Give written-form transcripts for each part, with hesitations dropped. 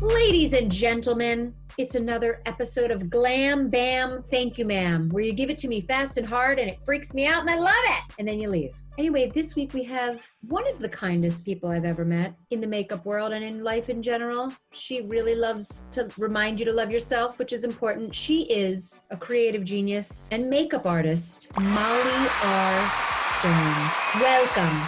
Ladies and gentlemen, it's another episode of Glam, Bam, Thank You, Ma'am, where you give it to me fast and hard and it freaks me out and I love it. And then you leave. Anyway, this week we have one of the kindest people I've ever met in the makeup world and in life in general. She really loves to remind you to love yourself, which is important. She is a creative genius and makeup artist, Molly R. Stern. Welcome.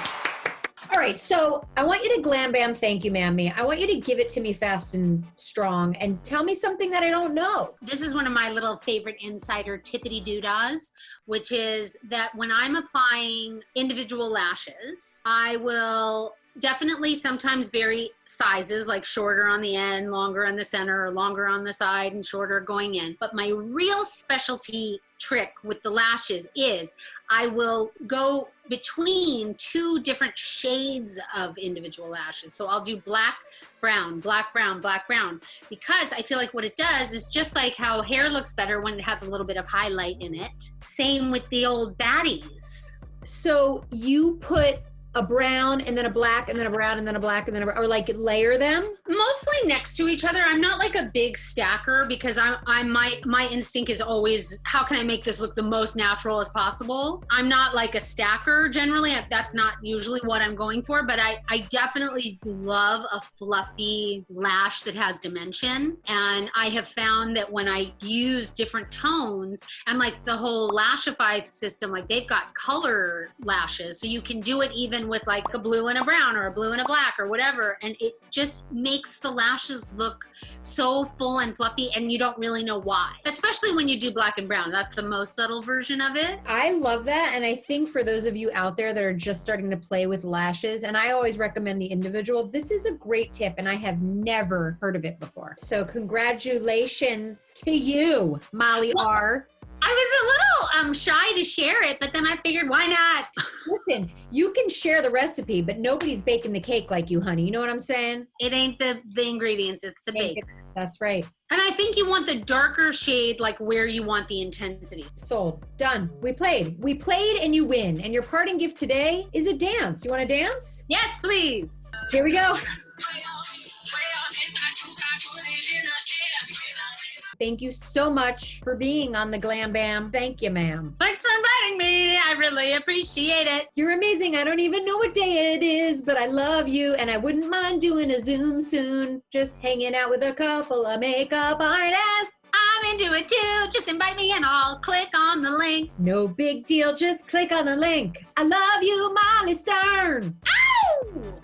All right, so I want you to glam, bam, thank you, ma'am, me. I want you to give it to me fast and strong and tell me something that I don't know. This is one of my little favorite insider tippity doodahs, which is that when I'm applying individual lashes, I will definitely sometimes vary sizes, like shorter on the end, longer on the center, or longer on the side and shorter going in. But my real specialty trick with the lashes is I will go between two different shades of individual lashes. So I'll do black, brown, black, brown, black, brown, because I feel like what it does is just like how hair looks better when it has a little bit of highlight in it. Same with the old baddies. So you put a brown and then a black and then a brown and then a black and then or like layer them? Mostly next to each other. I'm not like a big stacker because my instinct is always, how can I make this look the most natural as possible? I'm not like a stacker generally. That's not usually what I'm going for, but I definitely love a fluffy lash that has dimension. And I have found that when I use different tones and like the whole Lashify system, like they've got color lashes, so you can do it even with like a blue and a brown or a blue and a black or whatever, and it just makes the lashes look so full and fluffy and you don't really know why, especially when you do black and brown. That's the most subtle version of it. I love that, and I think for those of you out there that are just starting to play with lashes, and I always recommend the individual, this is a great tip and I have never heard of it before. So congratulations to you, Molly R. I was a little shy to share it, but then I figured, why not? Listen, you can share the recipe, but nobody's baking the cake like you, honey. You know what I'm saying? It ain't the ingredients, it's the bake. That's right. And I think you want the darker shade, like where you want the intensity. Sold. Done. We played and you win. And your parting gift today is a dance. You want to dance? Yes, please. Here we go. Thank you so much for being on the Glam Bam. Thank you, ma'am. Thanks for inviting me. I really appreciate it. You're amazing. I don't even know what day it is, but I love you and I wouldn't mind doing a Zoom soon. Just hanging out with a couple of makeup artists. I'm into it too. Just invite me and I'll click on the link. No big deal. Just click on the link. I love you, Molly Stern. Ow!